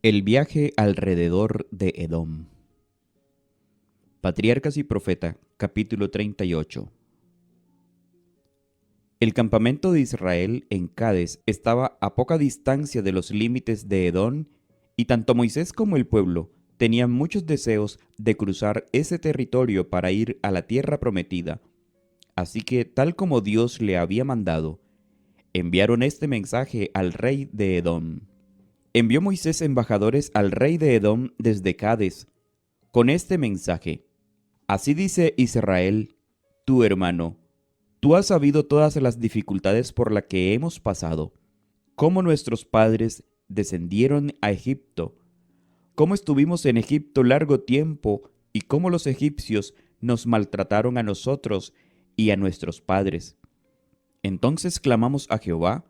El viaje alrededor de Edom. Patriarcas y Profeta, capítulo 38. El campamento de Israel en Cades estaba a poca distancia de los límites de Edom, y tanto Moisés como el pueblo tenían muchos deseos de cruzar ese territorio para ir a la tierra prometida. Así que, tal como Dios le había mandado, enviaron este mensaje al rey de Edom. Envió Moisés embajadores al rey de Edom desde Cades, con este mensaje: Así dice Israel, tu hermano, tú has sabido todas las dificultades por las que hemos pasado, cómo nuestros padres descendieron a Egipto, cómo estuvimos en Egipto largo tiempo y cómo los egipcios nos maltrataron a nosotros y a nuestros padres. Entonces clamamos a Jehová,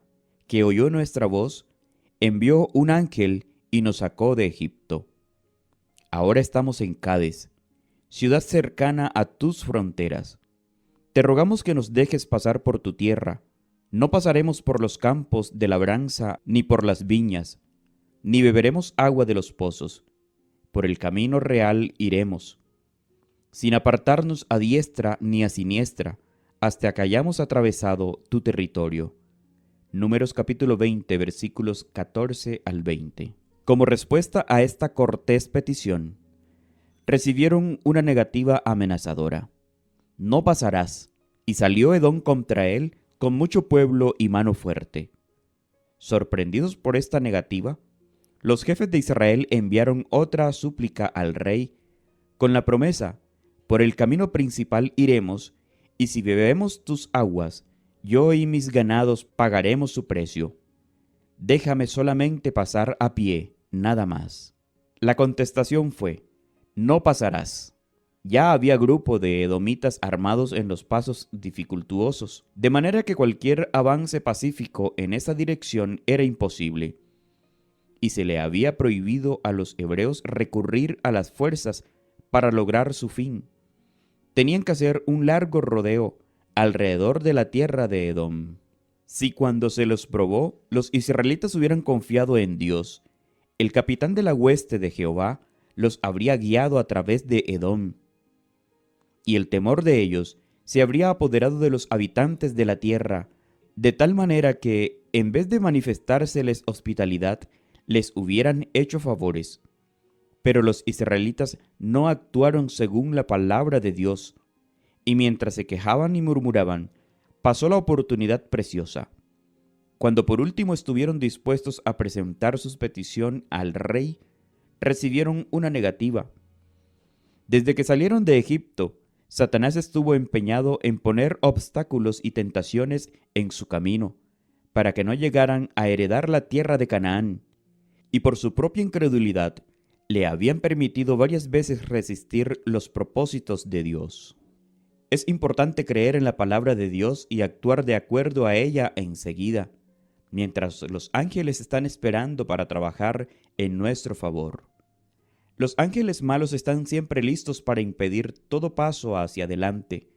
que oyó nuestra voz, envió un ángel y nos sacó de Egipto. Ahora estamos en Cades, ciudad cercana a tus fronteras. Te rogamos que nos dejes pasar por tu tierra. No pasaremos por los campos de labranza ni por las viñas, ni beberemos agua de los pozos. Por el camino real iremos, sin apartarnos a diestra ni a siniestra, hasta que hayamos atravesado tu territorio. Números capítulo 20, versículos 14 al 20. Como respuesta a esta cortés petición, recibieron una negativa amenazadora: no pasarás. Y salió Edom contra él con mucho pueblo y mano fuerte. Sorprendidos por esta negativa, los jefes de Israel enviaron otra súplica al rey con la promesa: por el camino principal iremos, y si bebemos tus aguas, yo y mis ganados pagaremos su precio. Déjame solamente pasar a pie, nada más. La contestación fue: no pasarás. Ya había grupo de edomitas armados en los pasos dificultuosos, de manera que cualquier avance pacífico en esa dirección era imposible. Y se le había prohibido a los hebreos recurrir a las fuerzas para lograr su fin. Tenían que hacer un largo rodeo alrededor de la tierra de Edom. Si cuando se los probó, los israelitas hubieran confiado en Dios, el capitán de la hueste de Jehová los habría guiado a través de Edom, y el temor de ellos se habría apoderado de los habitantes de la tierra, de tal manera que, en vez de manifestárseles hospitalidad, les hubieran hecho favores. Pero los israelitas no actuaron según la palabra de Dios, y mientras se quejaban y murmuraban, pasó la oportunidad preciosa. Cuando por último estuvieron dispuestos a presentar su petición al rey, recibieron una negativa. Desde que salieron de Egipto, Satanás estuvo empeñado en poner obstáculos y tentaciones en su camino, para que no llegaran a heredar la tierra de Canaán, y por su propia incredulidad le habían permitido varias veces resistir los propósitos de Dios. Es importante creer en la palabra de Dios y actuar de acuerdo a ella enseguida, mientras los ángeles están esperando para trabajar en nuestro favor. Los ángeles malos están siempre listos para impedir todo paso hacia adelante,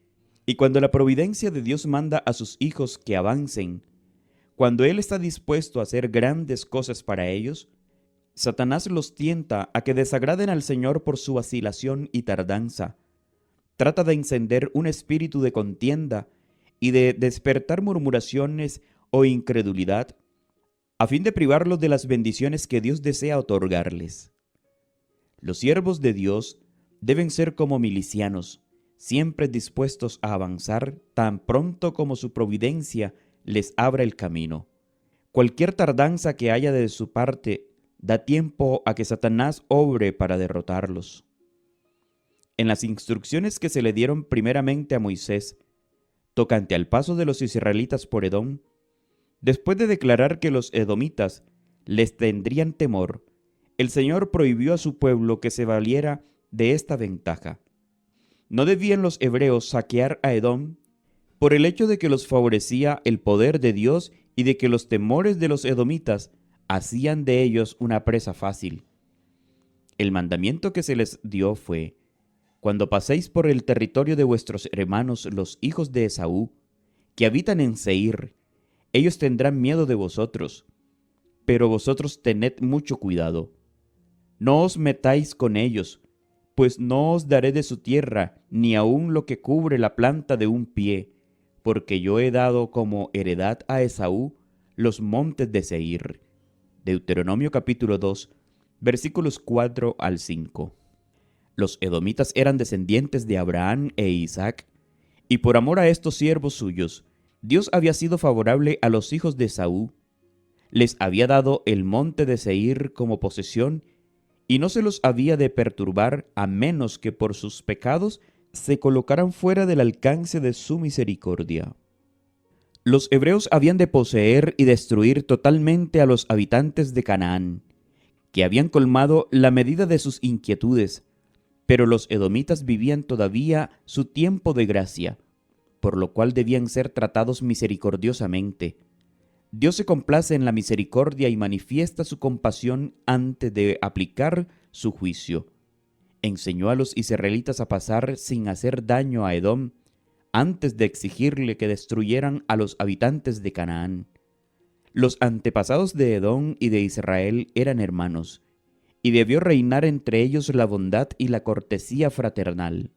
y cuando la providencia de Dios manda a sus hijos que avancen, cuando Él está dispuesto a hacer grandes cosas para ellos, Satanás los tienta a que desagraden al Señor por su vacilación y tardanza. Trata de encender un espíritu de contienda y de despertar murmuraciones o incredulidad, a fin de privarlos de las bendiciones que Dios desea otorgarles. Los siervos de Dios deben ser como milicianos, siempre dispuestos a avanzar tan pronto como su providencia les abra el camino. Cualquier tardanza que haya de su parte da tiempo a que Satanás obre para derrotarlos. En las instrucciones que se le dieron primeramente a Moisés, tocante al paso de los israelitas por Edom, después de declarar que los edomitas les tendrían temor, el Señor prohibió a su pueblo que se valiera de esta ventaja. No debían los hebreos saquear a Edom por el hecho de que los favorecía el poder de Dios y de que los temores de los edomitas hacían de ellos una presa fácil. El mandamiento que se les dio fue: cuando paséis por el territorio de vuestros hermanos los hijos de Esaú, que habitan en Seir, ellos tendrán miedo de vosotros, pero vosotros tened mucho cuidado. no os metáis con ellos, pues no os daré de su tierra, ni aun lo que cubre la planta de un pie, porque yo he dado como heredad a Esaú los montes de Seir. Deuteronomio capítulo 2, versículos 4 al 5. Los edomitas eran descendientes de Abraham e Isaac, y por amor a estos siervos suyos, Dios había sido favorable a los hijos de Esaú. Les había dado el monte de Seir como posesión, y no se los había de perturbar a menos que por sus pecados se colocaran fuera del alcance de su misericordia. Los hebreos habían de poseer y destruir totalmente a los habitantes de Canaán, que habían colmado la medida de sus inquietudes, pero los edomitas vivían todavía su tiempo de gracia, por lo cual debían ser tratados misericordiosamente. Dios se complace en la misericordia y manifiesta su compasión antes de aplicar su juicio. Enseñó a los israelitas a pasar sin hacer daño a Edom, antes de exigirle que destruyeran a los habitantes de Canaán. Los antepasados de Edom y de Israel eran hermanos, y debió reinar entre ellos la bondad y la cortesía fraternal.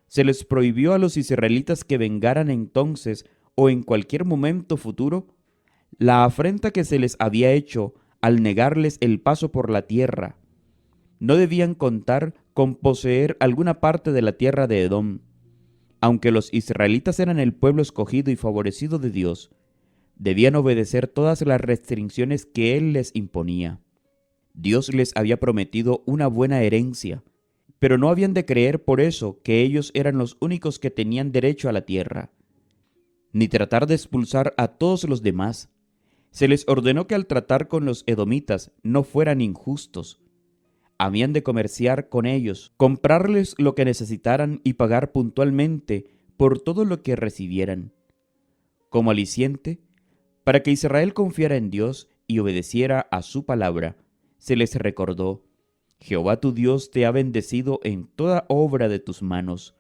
Se les prohibió a los israelitas que vengaran entonces o en cualquier momento futuro la afrenta que se les había hecho al negarles el paso por la tierra. No debían contar con poseer alguna parte de la tierra de Edom. Aunque los israelitas eran el pueblo escogido y favorecido de Dios, debían obedecer todas las restricciones que Él les imponía. Dios les había prometido una buena herencia, pero no habían de creer por eso que ellos eran los únicos que tenían derecho a la tierra, ni tratar de expulsar a todos los demás. Se les ordenó que al tratar con los edomitas no fueran injustos. Habían de comerciar con ellos, comprarles lo que necesitaran y pagar puntualmente por todo lo que recibieran. Como aliciente, para que Israel confiara en Dios y obedeciera a su palabra, se les recordó: Jehová tu Dios te ha bendecido en toda obra de tus manos,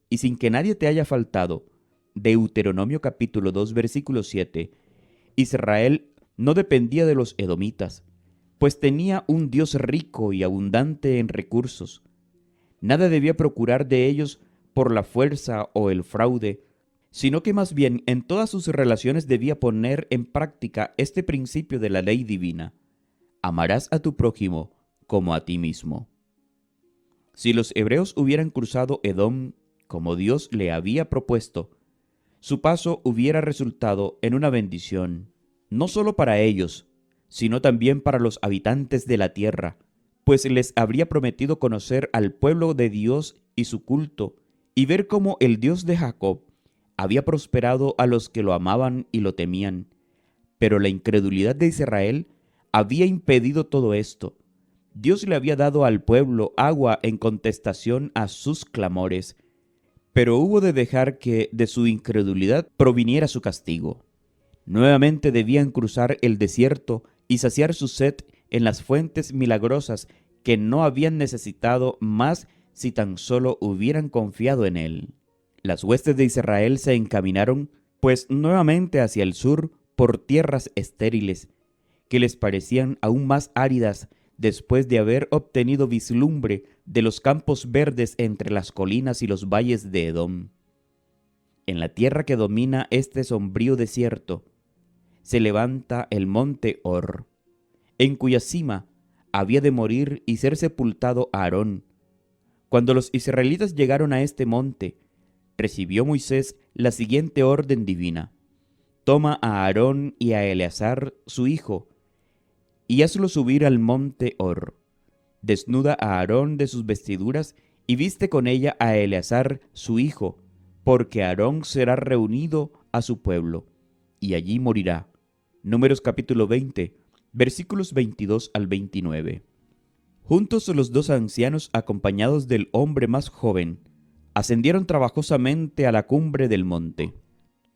y sin que nadie te haya faltado. Deuteronomio capítulo 2, versículo 7. Israel no dependía de los edomitas, pues tenía un Dios rico y abundante en recursos. Nada debía procurar de ellos por la fuerza o el fraude, sino que más bien en todas sus relaciones debía poner en práctica este principio de la ley divina: amarás a tu prójimo como a ti mismo. Si los hebreos hubieran cruzado Edom como Dios le había propuesto, su paso hubiera resultado en una bendición, no solo para ellos, sino también para los habitantes de la tierra, pues les habría prometido conocer al pueblo de Dios y su culto, y ver cómo el Dios de Jacob había prosperado a los que lo amaban y lo temían. Pero la incredulidad de Israel había impedido todo esto. Dios le había dado al pueblo agua en contestación a sus clamores, pero hubo de dejar que de su incredulidad proviniera su castigo. Nuevamente debían cruzar el desierto y saciar su sed en las fuentes milagrosas que no habían necesitado más si tan solo hubieran confiado en él. Las huestes de Israel se encaminaron, pues, nuevamente hacia el sur por tierras estériles, que les parecían aún más áridas después de haber obtenido vislumbre de los campos verdes entre las colinas y los valles de Edom. En la tierra que domina este sombrío desierto, se levanta el monte Hor, en cuya cima había de morir y ser sepultado Aarón. Cuando los israelitas llegaron a este monte, recibió Moisés la siguiente orden divina: toma a Aarón y a Eleazar su hijo, y hazlo subir al monte Hor. Desnuda a Aarón de sus vestiduras y viste con ella a Eleazar su hijo, porque Aarón será reunido a su pueblo, y allí morirá. Números capítulo 20, versículos 22 al 29. Juntos los dos ancianos, acompañados del hombre más joven, ascendieron trabajosamente a la cumbre del monte.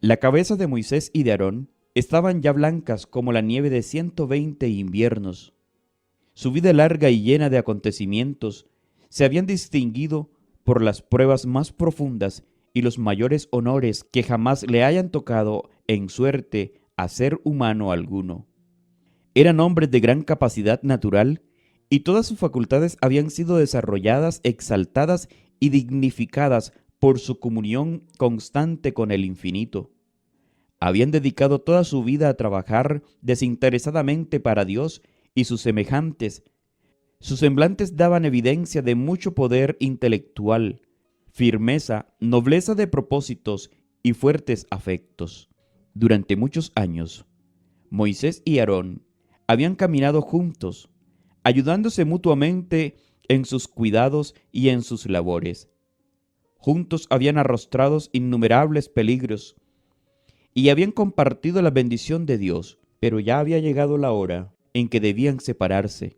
La cabeza de Moisés y de Aarón estaban ya blancas como la nieve de 120 inviernos. Su vida larga y llena de acontecimientos se habían distinguido por las pruebas más profundas y los mayores honores que jamás le hayan tocado en suerte a ser humano alguno. Eran hombres de gran capacidad natural y todas sus facultades habían sido desarrolladas, exaltadas y dignificadas por su comunión constante con el infinito. Habían dedicado toda su vida a trabajar desinteresadamente para Dios y sus semejantes. Sus semblantes daban evidencia de mucho poder intelectual, firmeza, nobleza de propósitos y fuertes afectos. Durante muchos años, Moisés y Aarón habían caminado juntos, ayudándose mutuamente en sus cuidados y en sus labores. Juntos habían arrostrado innumerables peligros y habían compartido la bendición de Dios, pero ya había llegado la hora en que debían separarse.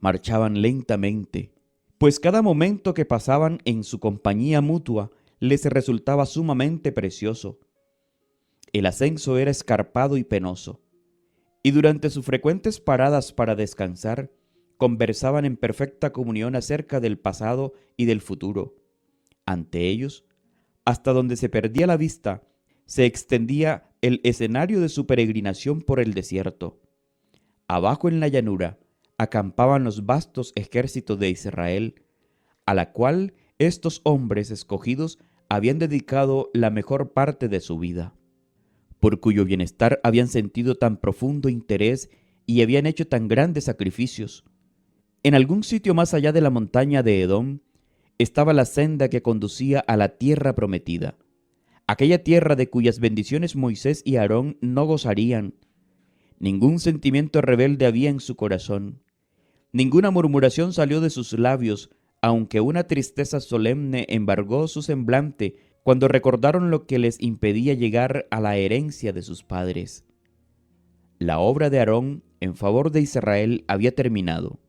Marchaban lentamente, pues cada momento que pasaban en su compañía mutua les resultaba sumamente precioso. El ascenso era escarpado y penoso, y durante sus frecuentes paradas para descansar, conversaban en perfecta comunión acerca del pasado y del futuro. Ante ellos, hasta donde se perdía la vista, se extendía el escenario de su peregrinación por el desierto. Abajo en la llanura acampaban los vastos ejércitos de Israel, a la cual estos hombres escogidos habían dedicado la mejor parte de su vida, por cuyo bienestar habían sentido tan profundo interés y habían hecho tan grandes sacrificios. En algún sitio más allá de la montaña de Edom estaba la senda que conducía a la tierra prometida, aquella tierra de cuyas bendiciones Moisés y Aarón no gozarían. Ningún sentimiento rebelde había en su corazón, ninguna murmuración salió de sus labios, aunque una tristeza solemne embargó su semblante cuando recordaron lo que les impedía llegar a la herencia de sus padres. La obra de Aarón en favor de Israel había terminado.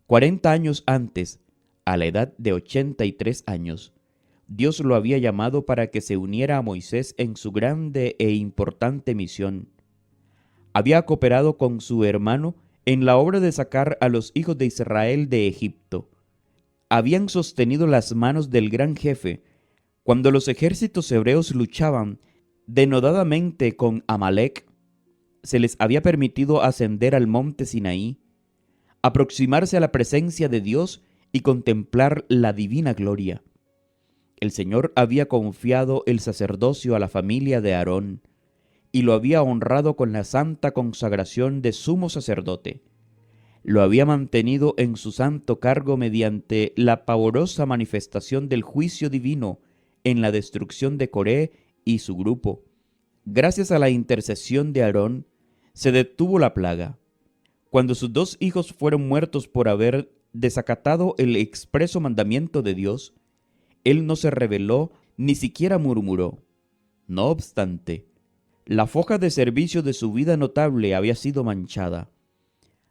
40 años antes, a la edad de 83 años, Dios lo había llamado para que se uniera a Moisés en su grande e importante misión. Había cooperado con su hermano en la obra de sacar a los hijos de Israel de Egipto. Habían sostenido las manos del gran jefe cuando los ejércitos hebreos luchaban denodadamente con Amalec. Se les había permitido ascender al monte Sinaí, aproximarse a la presencia de Dios y contemplar la divina gloria. El Señor había confiado el sacerdocio a la familia de Aarón y lo había honrado con la santa consagración de sumo sacerdote. Lo había mantenido en su santo cargo mediante la pavorosa manifestación del juicio divino en la destrucción de Coré y su grupo. Gracias a la intercesión de Aarón, se detuvo la plaga. Cuando sus 2 hijos fueron muertos por haber desacatado el expreso mandamiento de Dios, él no se rebeló ni siquiera murmuró. No obstante, la foja de servicio de su vida notable había sido manchada.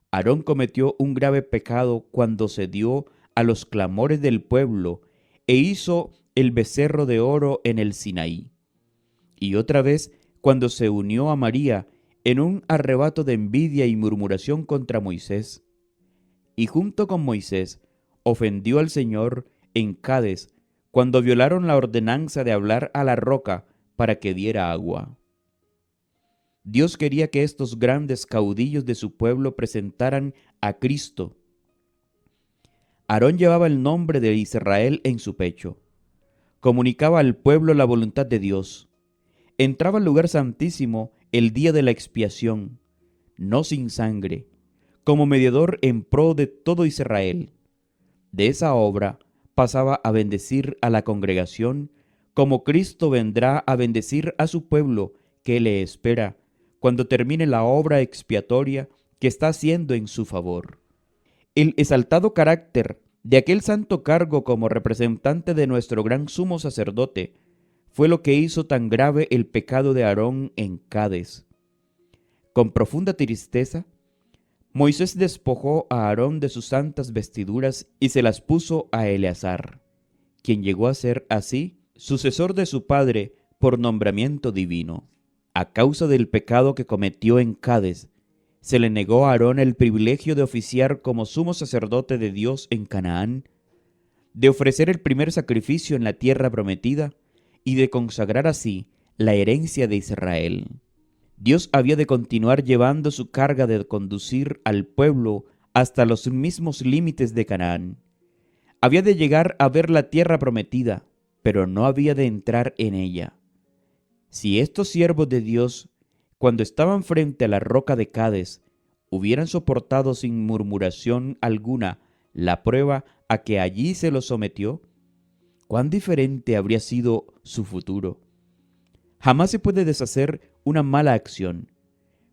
Aarón cometió un grave pecado cuando cedió a los clamores del pueblo e hizo el becerro de oro en el Sinaí. Y otra vez cuando se unió a María en un arrebato de envidia y murmuración contra Moisés. Y junto con Moisés ofendió al Señor en Cades cuando violaron la ordenanza de hablar a la roca para que diera agua. Dios quería que estos grandes caudillos de su pueblo presentaran a Cristo. Aarón llevaba el nombre de Israel en su pecho. Comunicaba al pueblo la voluntad de Dios. Entraba al lugar santísimo el día de la expiación, no sin sangre, como mediador en pro de todo Israel. De esa obra pasaba a bendecir a la congregación, como Cristo vendrá a bendecir a su pueblo que le espera cuando termine la obra expiatoria que está haciendo en su favor. El exaltado carácter de aquel santo cargo como representante de nuestro gran sumo sacerdote fue lo que hizo tan grave el pecado de Aarón en Cades. Con profunda tristeza, Moisés despojó a Aarón de sus santas vestiduras y se las puso a Eleazar, quien llegó a ser así sucesor de su padre por nombramiento divino. A causa del pecado que cometió en Cades, se le negó a Aarón el privilegio de oficiar como sumo sacerdote de Dios en Canaán, de ofrecer el primer sacrificio en la tierra prometida y de consagrar así la herencia de Israel. Dios había de continuar llevando su carga de conducir al pueblo hasta los mismos límites de Canaán. Había de llegar a ver la tierra prometida, pero no había de entrar en ella. Si estos siervos de Dios, cuando estaban frente a la roca de Cades, hubieran soportado sin murmuración alguna la prueba a que allí se los sometió, ¿cuán diferente habría sido su futuro? Jamás se puede deshacer una mala acción,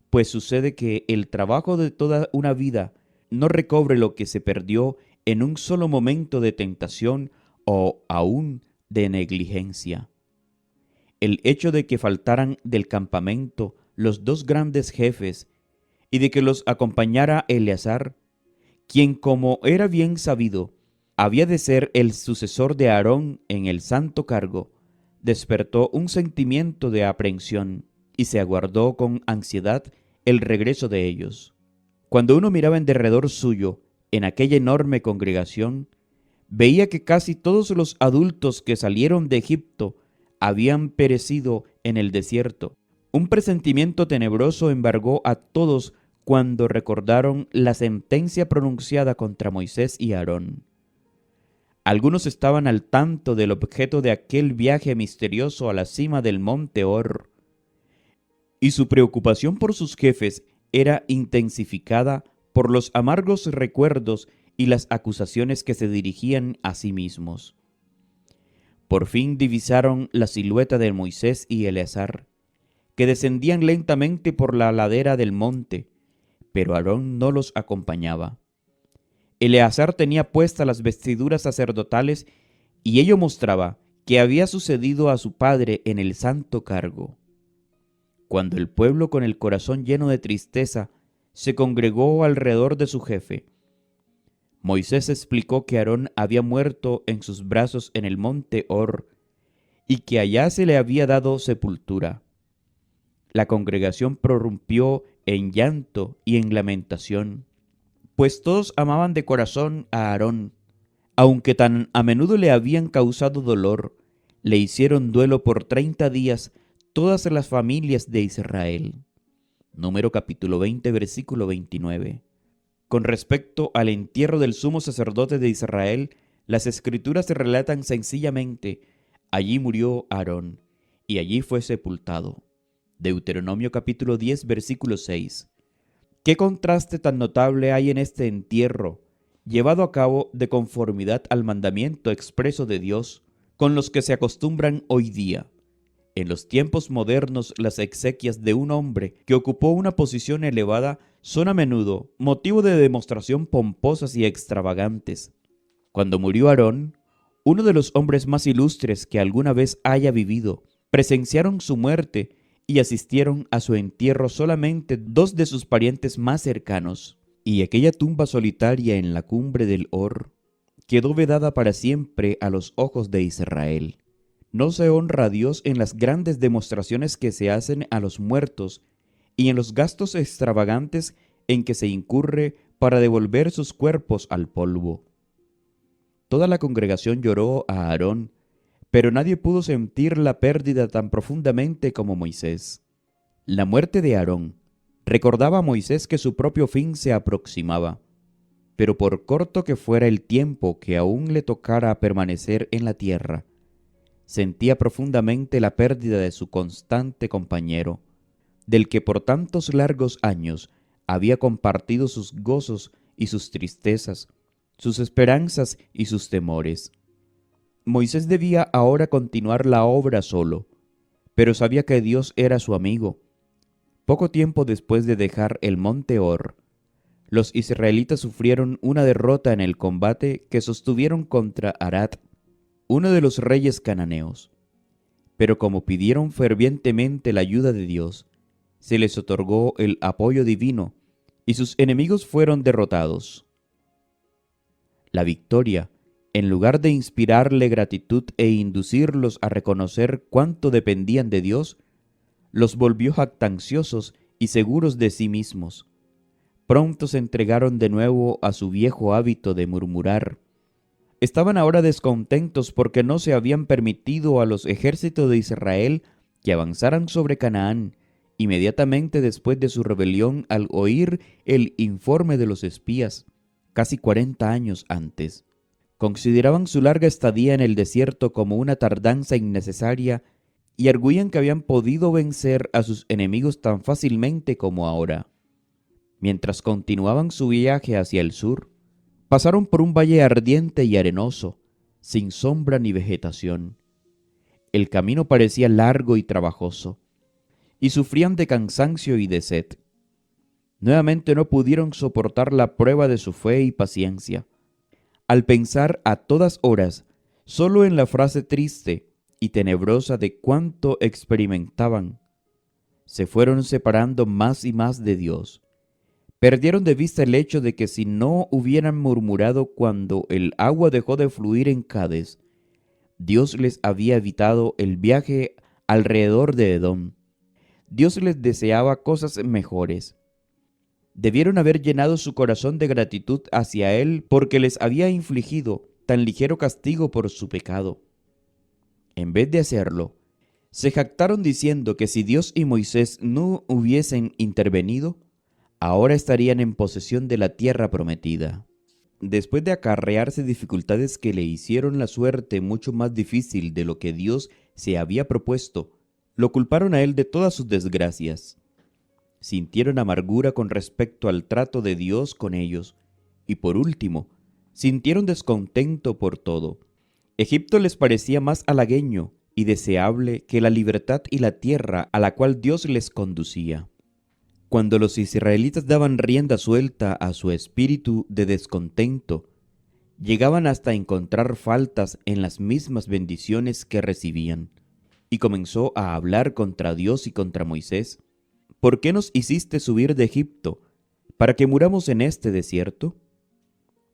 pues sucede que el trabajo de toda una vida no recobre lo que se perdió en un solo momento de tentación o aún de negligencia. El hecho de que faltaran del campamento los dos grandes jefes y de que los acompañara Eleazar, quien, como era bien sabido, había de ser el sucesor de Aarón en el santo cargo, despertó un sentimiento de aprehensión y se aguardó con ansiedad el regreso de ellos. Cuando uno miraba en derredor suyo, en aquella enorme congregación, veía que casi todos los adultos que salieron de Egipto habían perecido en el desierto. Un presentimiento tenebroso embargó a todos cuando recordaron la sentencia pronunciada contra Moisés y Aarón. Algunos estaban al tanto del objeto de aquel viaje misterioso a la cima del monte Hor, y su preocupación por sus jefes era intensificada por los amargos recuerdos y las acusaciones que se dirigían a sí mismos. Por fin divisaron la silueta de Moisés y Eleazar, que descendían lentamente por la ladera del monte, pero Aarón no los acompañaba. Eleazar tenía puestas las vestiduras sacerdotales y ello mostraba que había sucedido a su padre en el santo cargo. Cuando el pueblo, con el corazón lleno de tristeza, se congregó alrededor de su jefe, Moisés explicó que Aarón había muerto en sus brazos en el monte Hor y que allá se le había dado sepultura. La congregación prorrumpió en llanto y en lamentación, pues todos amaban de corazón a Aarón, aunque tan a menudo le habían causado dolor. Le hicieron duelo por 30 días todas las familias de Israel. Número capítulo 20, versículo 29. Con respecto al entierro del sumo sacerdote de Israel, las Escrituras relatan sencillamente: allí murió Aarón, y allí fue sepultado. Deuteronomio capítulo 10, versículo 6. ¿Qué contraste tan notable hay en este entierro, llevado a cabo de conformidad al mandamiento expreso de Dios, con los que se acostumbran hoy día? En los tiempos modernos, las exequias de un hombre que ocupó una posición elevada son a menudo motivo de demostración pomposas y extravagantes. Cuando murió Aarón, uno de los hombres más ilustres que alguna vez haya vivido, presenciaron su muerte y asistieron a su entierro solamente 2 de sus parientes más cercanos, y aquella tumba solitaria en la cumbre del Hor quedó vedada para siempre a los ojos de Israel. No se honra a Dios en las grandes demostraciones que se hacen a los muertos y en los gastos extravagantes en que se incurre para devolver sus cuerpos al polvo. Toda la congregación lloró a Aarón, pero nadie pudo sentir la pérdida tan profundamente como Moisés. La muerte de Aarón recordaba a Moisés que su propio fin se aproximaba, pero por corto que fuera el tiempo que aún le tocara permanecer en la tierra, sentía profundamente la pérdida de su constante compañero, del que por tantos largos años había compartido sus gozos y sus tristezas, sus esperanzas y sus temores. Moisés debía ahora continuar la obra solo, pero sabía que Dios era su amigo. Poco tiempo después de dejar el monte Hor, los israelitas sufrieron una derrota en el combate que sostuvieron contra Arad, uno de los reyes cananeos. Pero como pidieron fervientemente la ayuda de Dios, se les otorgó el apoyo divino y sus enemigos fueron derrotados. La victoria, en lugar de inspirarle gratitud e inducirlos a reconocer cuánto dependían de Dios, los volvió jactanciosos y seguros de sí mismos. Pronto se entregaron de nuevo a su viejo hábito de murmurar. Estaban ahora descontentos porque no se habían permitido a los ejércitos de Israel que avanzaran sobre Canaán inmediatamente después de su rebelión al oír el informe de los espías, casi 40 años antes. Consideraban su larga estadía en el desierto como una tardanza innecesaria y arguían que habían podido vencer a sus enemigos tan fácilmente como ahora. Mientras continuaban su viaje hacia el sur, pasaron por un valle ardiente y arenoso, sin sombra ni vegetación. El camino parecía largo y trabajoso, y sufrían de cansancio y de sed. Nuevamente no pudieron soportar la prueba de su fe y paciencia. Al pensar a todas horas solo en la frase triste y tenebrosa de cuánto experimentaban, se fueron separando más y más de Dios. Perdieron de vista el hecho de que si no hubieran murmurado cuando el agua dejó de fluir en Cades, Dios les había evitado el viaje alrededor de Edom. Dios les deseaba cosas mejores. Debieron haber llenado su corazón de gratitud hacia Él porque les había infligido tan ligero castigo por su pecado. En vez de hacerlo, se jactaron diciendo que si Dios y Moisés no hubiesen intervenido, ahora estarían en posesión de la tierra prometida. Después de acarrearse dificultades que le hicieron la suerte mucho más difícil de lo que Dios se había propuesto, lo culparon a él de todas sus desgracias. Sintieron amargura con respecto al trato de Dios con ellos, y por último, sintieron descontento por todo. Egipto les parecía más halagueño y deseable que la libertad y la tierra a la cual Dios les conducía. Cuando los israelitas daban rienda suelta a su espíritu de descontento, llegaban hasta encontrar faltas en las mismas bendiciones que recibían, y comenzó a hablar contra Dios y contra Moisés. ¿Por qué nos hiciste subir de Egipto, para que muramos en este desierto?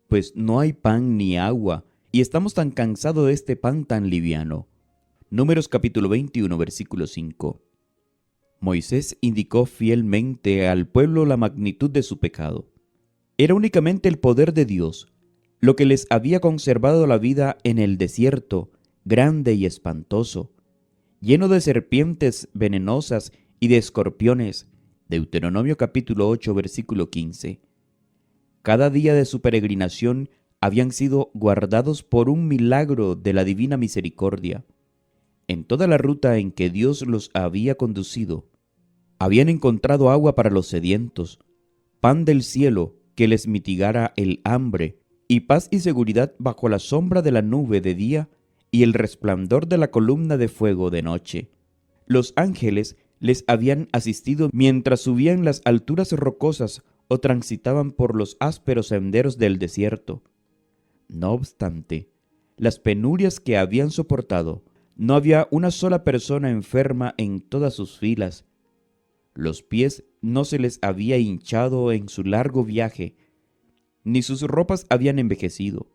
Pues no hay pan ni agua, y estamos tan cansados de este pan tan liviano. Números capítulo 21, versículo 5. Moisés indicó fielmente al pueblo la magnitud de su pecado. Era únicamente el poder de Dios lo que les había conservado la vida en el desierto, grande y espantoso, lleno de serpientes venenosas y de escorpiones. Deuteronomio capítulo 8, versículo 15. Cada día de su peregrinación habían sido guardados por un milagro de la divina misericordia. En toda la ruta en que Dios los había conducido, habían encontrado agua para los sedientos, pan del cielo que les mitigara el hambre, y paz y seguridad bajo la sombra de la nube de día y el resplandor de la columna de fuego de noche. Los ángeles les habían asistido mientras subían las alturas rocosas o transitaban por los ásperos senderos del desierto. No obstante, las penurias que habían soportado, no había una sola persona enferma en todas sus filas. Los pies no se les había hinchado en su largo viaje, ni sus ropas habían envejecido.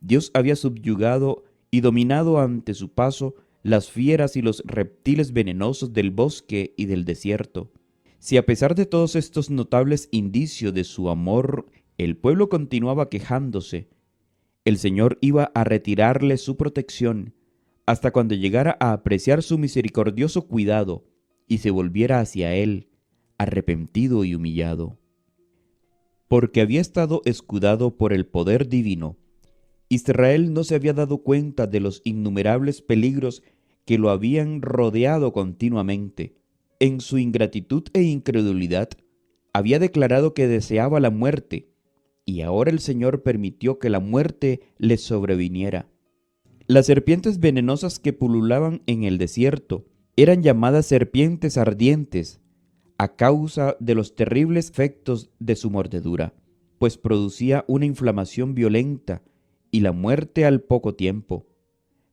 Dios había subyugado y dominado ante su paso las fieras y los reptiles venenosos del bosque y del desierto. Si a pesar de todos estos notables indicios de su amor, el pueblo continuaba quejándose, el Señor iba a retirarle su protección hasta cuando llegara a apreciar su misericordioso cuidado y se volviera hacia él, arrepentido y humillado. Porque había estado escudado por el poder divino, Israel no se había dado cuenta de los innumerables peligros que lo habían rodeado continuamente. En su ingratitud e incredulidad, había declarado que deseaba la muerte, y ahora el Señor permitió que la muerte le sobreviniera. Las serpientes venenosas que pululaban en el desierto eran llamadas serpientes ardientes a causa de los terribles efectos de su mordedura, pues producía una inflamación violenta y la muerte al poco tiempo.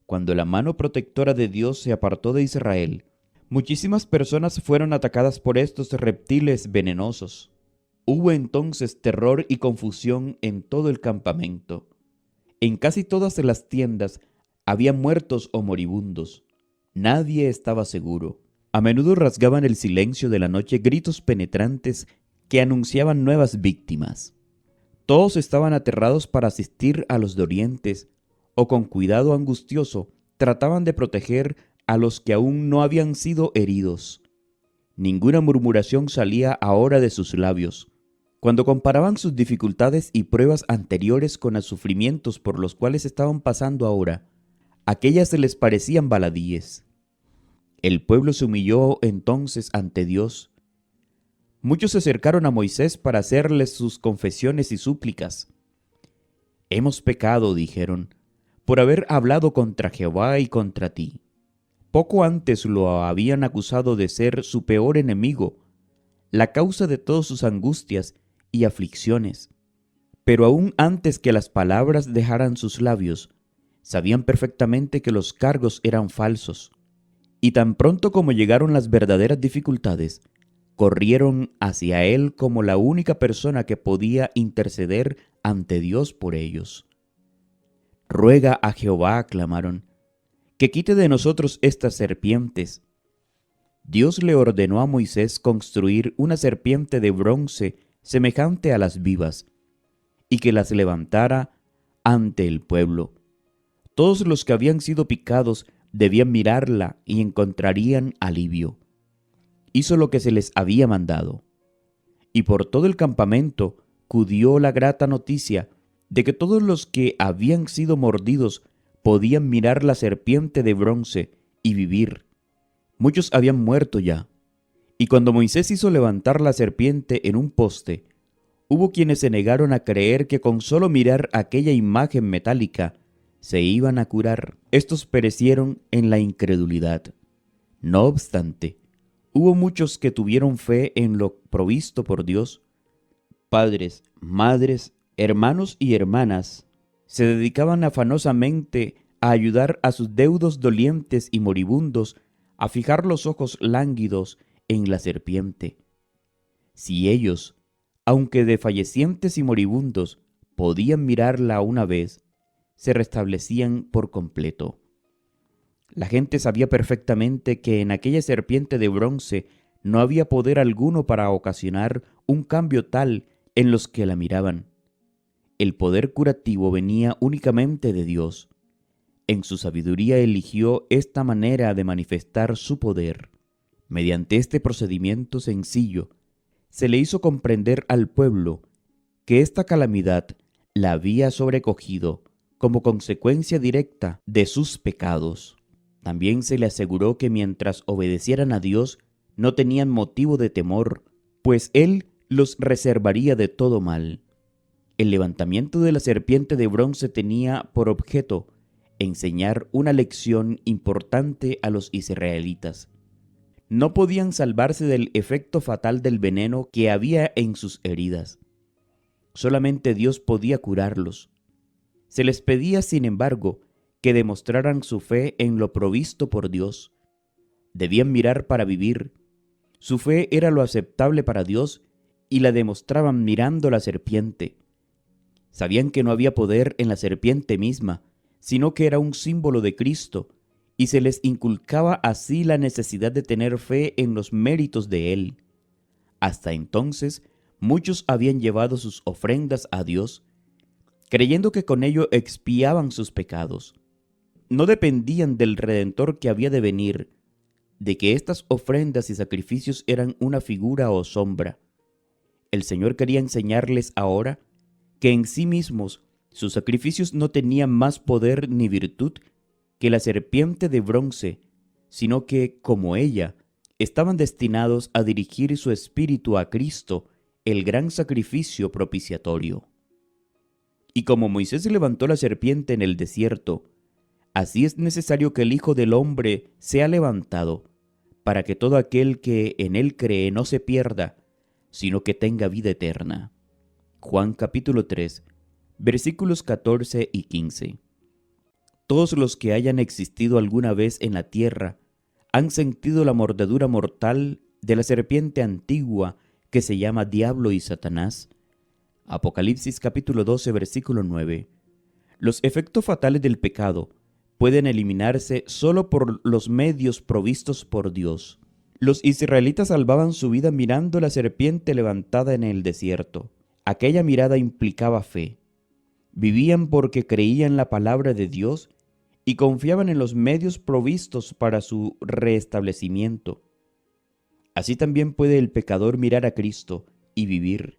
Cuando la mano protectora de Dios se apartó de Israel, muchísimas personas fueron atacadas por estos reptiles venenosos. Hubo entonces terror y confusión en todo el campamento. En casi todas las tiendas había muertos o moribundos. Nadie estaba seguro. A menudo rasgaban el silencio de la noche gritos penetrantes que anunciaban nuevas víctimas. Todos estaban aterrados para asistir a los dolientes, o con cuidado angustioso trataban de proteger a los que aún no habían sido heridos. Ninguna murmuración salía ahora de sus labios. Cuando comparaban sus dificultades y pruebas anteriores con los sufrimientos por los cuales estaban pasando ahora, aquellas se les parecían baladíes. El pueblo se humilló entonces ante Dios. Muchos se acercaron a Moisés para hacerles sus confesiones y súplicas. «Hemos pecado», dijeron, «por haber hablado contra Jehová y contra ti». Poco antes lo habían acusado de ser su peor enemigo, la causa de todas sus angustias y aflicciones. Pero aún antes que las palabras dejaran sus labios, sabían perfectamente que los cargos eran falsos. Y tan pronto como llegaron las verdaderas dificultades, corrieron hacia él como la única persona que podía interceder ante Dios por ellos. «Ruega a Jehová», clamaron, «que quite de nosotros estas serpientes». Dios le ordenó a Moisés construir una serpiente de bronce semejante a las vivas, y que las levantara ante el pueblo. Todos los que habían sido picados debían mirarla y encontrarían alivio. Hizo lo que se les había mandado. Y por todo el campamento cundió la grata noticia de que todos los que habían sido mordidos podían mirar la serpiente de bronce y vivir. Muchos habían muerto ya. Y cuando Moisés hizo levantar la serpiente en un poste, hubo quienes se negaron a creer que con solo mirar aquella imagen metálica se iban a curar. Estos perecieron en la incredulidad. No obstante, hubo muchos que tuvieron fe en lo provisto por Dios. Padres, madres, hermanos y hermanas se dedicaban afanosamente a ayudar a sus deudos dolientes y moribundos a fijar los ojos lánguidos en la serpiente. Si ellos, aunque desfallecientes y moribundos, podían mirarla una vez, se restablecían por completo. La gente sabía perfectamente que en aquella serpiente de bronce no había poder alguno para ocasionar un cambio tal en los que la miraban. El poder curativo venía únicamente de Dios. En su sabiduría eligió esta manera de manifestar su poder. Mediante este procedimiento sencillo, se le hizo comprender al pueblo que esta calamidad la había sobrecogido como consecuencia directa de sus pecados. También se le aseguró que mientras obedecieran a Dios, no tenían motivo de temor, pues Él los reservaría de todo mal. El levantamiento de la serpiente de bronce tenía por objeto enseñar una lección importante a los israelitas. No podían salvarse del efecto fatal del veneno que había en sus heridas. Solamente Dios podía curarlos. Se les pedía, sin embargo, que demostraran su fe en lo provisto por Dios. Debían mirar para vivir. Su fe era lo aceptable para Dios y la demostraban mirando la serpiente. Sabían que no había poder en la serpiente misma, sino que era un símbolo de Cristo, y se les inculcaba así la necesidad de tener fe en los méritos de Él. Hasta entonces, muchos habían llevado sus ofrendas a Dios, creyendo que con ello expiaban sus pecados. No dependían del Redentor que había de venir, de que estas ofrendas y sacrificios eran una figura o sombra. El Señor quería enseñarles ahora que en sí mismos sus sacrificios no tenían más poder ni virtud que la serpiente de bronce, sino que, como ella, estaban destinados a dirigir su espíritu a Cristo, el gran sacrificio propiciatorio. Y como Moisés levantó la serpiente en el desierto, así es necesario que el Hijo del Hombre sea levantado, para que todo aquel que en él cree no se pierda, sino que tenga vida eterna. Juan capítulo 3, versículos 14 y 15. Todos los que hayan existido alguna vez en la tierra han sentido la mordedura mortal de la serpiente antigua que se llama Diablo y Satanás. Apocalipsis capítulo 12, versículo 9. Los efectos fatales del pecado pueden eliminarse solo por los medios provistos por Dios. Los israelitas salvaban su vida mirando la serpiente levantada en el desierto. Aquella mirada implicaba fe. Vivían porque creían la palabra de Dios y confiaban en los medios provistos para su restablecimiento. Así también puede el pecador mirar a Cristo y vivir.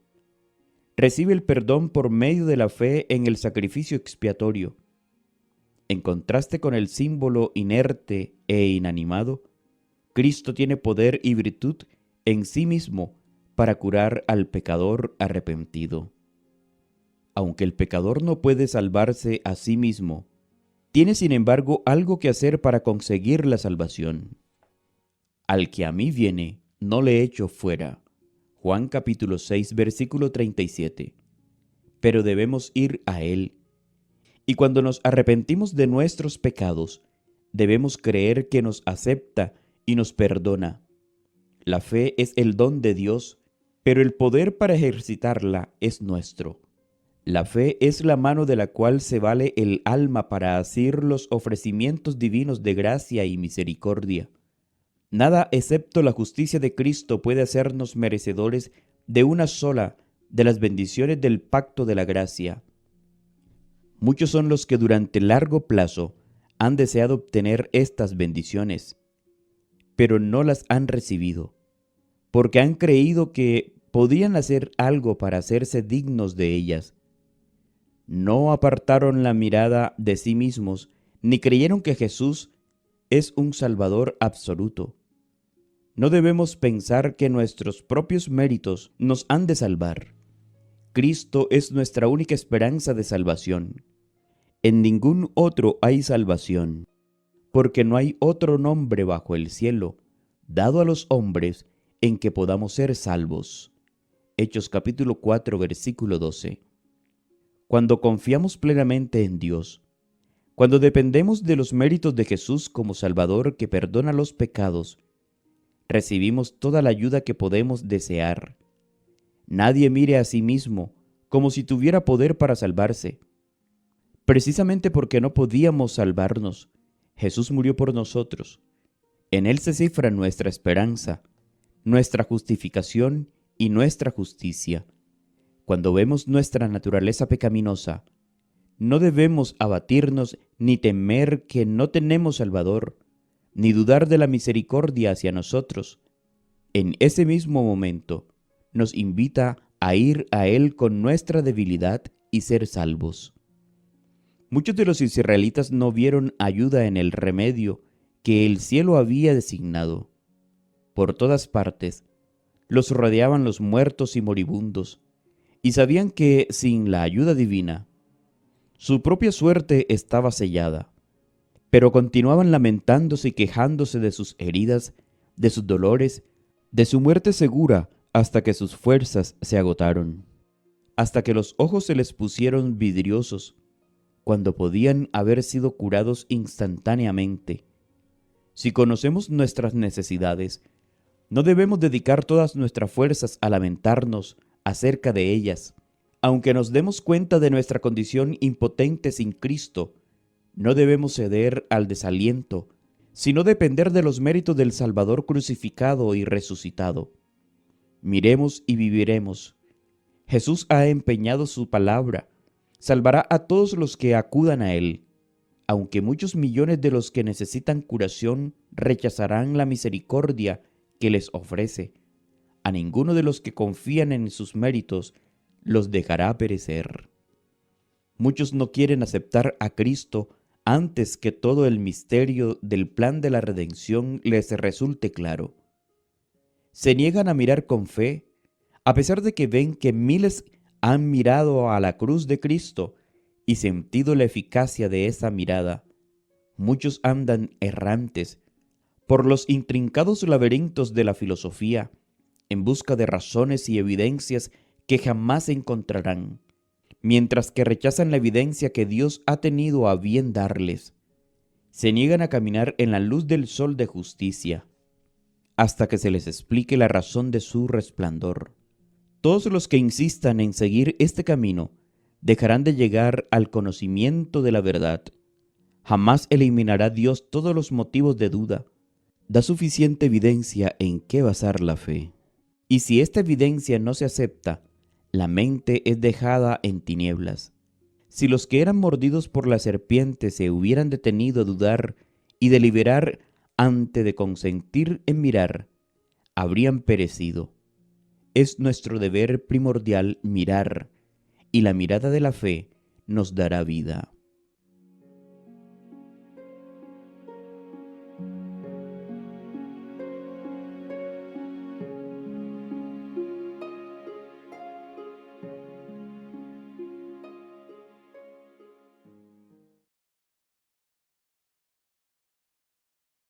Recibe el perdón por medio de la fe en el sacrificio expiatorio. En contraste con el símbolo inerte e inanimado, Cristo tiene poder y virtud en sí mismo para curar al pecador arrepentido. Aunque el pecador no puede salvarse a sí mismo, tiene sin embargo algo que hacer para conseguir la salvación. Al que a mí viene, no le echo fuera. Juan capítulo 6, versículo 37. Pero debemos ir a Él. Y cuando nos arrepentimos de nuestros pecados, debemos creer que nos acepta y nos perdona. La fe es el don de Dios, pero el poder para ejercitarla es nuestro. La fe es la mano de la cual se vale el alma para asir los ofrecimientos divinos de gracia y misericordia. Nada excepto la justicia de Cristo puede hacernos merecedores de una sola de las bendiciones del pacto de la gracia. Muchos son los que durante largo plazo han deseado obtener estas bendiciones, pero no las han recibido, porque han creído que podían hacer algo para hacerse dignos de ellas. No apartaron la mirada de sí mismos, ni creyeron que Jesús es un Salvador absoluto. No debemos pensar que nuestros propios méritos nos han de salvar. Cristo es nuestra única esperanza de salvación. En ningún otro hay salvación, porque no hay otro nombre bajo el cielo dado a los hombres en que podamos ser salvos. Hechos capítulo 4, versículo 12. Cuando confiamos plenamente en Dios, cuando dependemos de los méritos de Jesús como Salvador que perdona los pecados, recibimos toda la ayuda que podemos desear. Nadie mire a sí mismo como si tuviera poder para salvarse. Precisamente porque no podíamos salvarnos, Jesús murió por nosotros. En Él se cifra nuestra esperanza, nuestra justificación y nuestra justicia. Cuando vemos nuestra naturaleza pecaminosa, no debemos abatirnos ni temer que no tenemos Salvador, ni dudar de la misericordia hacia nosotros. En ese mismo momento, nos invita a ir a Él con nuestra debilidad y ser salvos. Muchos de los israelitas no vieron ayuda en el remedio que el cielo había designado. Por todas partes, los rodeaban los muertos y moribundos, y sabían que sin la ayuda divina, su propia suerte estaba sellada. Pero continuaban lamentándose y quejándose de sus heridas, de sus dolores, de su muerte segura, hasta que sus fuerzas se agotaron, hasta que los ojos se les pusieron vidriosos, cuando podían haber sido curados instantáneamente. Si conocemos nuestras necesidades, no debemos dedicar todas nuestras fuerzas a lamentarnos acerca de ellas. Aunque nos demos cuenta de nuestra condición impotente sin Cristo, no debemos ceder al desaliento, sino depender de los méritos del Salvador crucificado y resucitado. Miremos y viviremos. Jesús ha empeñado su palabra, salvará a todos los que acudan a Él, aunque muchos millones de los que necesitan curación rechazarán la misericordia que les ofrece. A ninguno de los que confían en sus méritos los dejará perecer. Muchos no quieren aceptar a Cristo antes que todo el misterio del plan de la redención les resulte claro. Se niegan a mirar con fe, a pesar de que ven que miles han mirado a la cruz de Cristo y sentido la eficacia de esa mirada. Muchos andan errantes por los intrincados laberintos de la filosofía, en busca de razones y evidencias que jamás encontrarán, mientras que rechazan la evidencia que Dios ha tenido a bien darles. Se niegan a caminar en la luz del sol de justicia, hasta que se les explique la razón de su resplandor. Todos los que insistan en seguir este camino dejarán de llegar al conocimiento de la verdad. Jamás eliminará Dios todos los motivos de duda. Da suficiente evidencia en qué basar la fe. Y si esta evidencia no se acepta, la mente es dejada en tinieblas. Si los que eran mordidos por la serpiente se hubieran detenido a dudar y deliberar antes de consentir en mirar, habrían perecido. Es nuestro deber primordial mirar, y la mirada de la fe nos dará vida.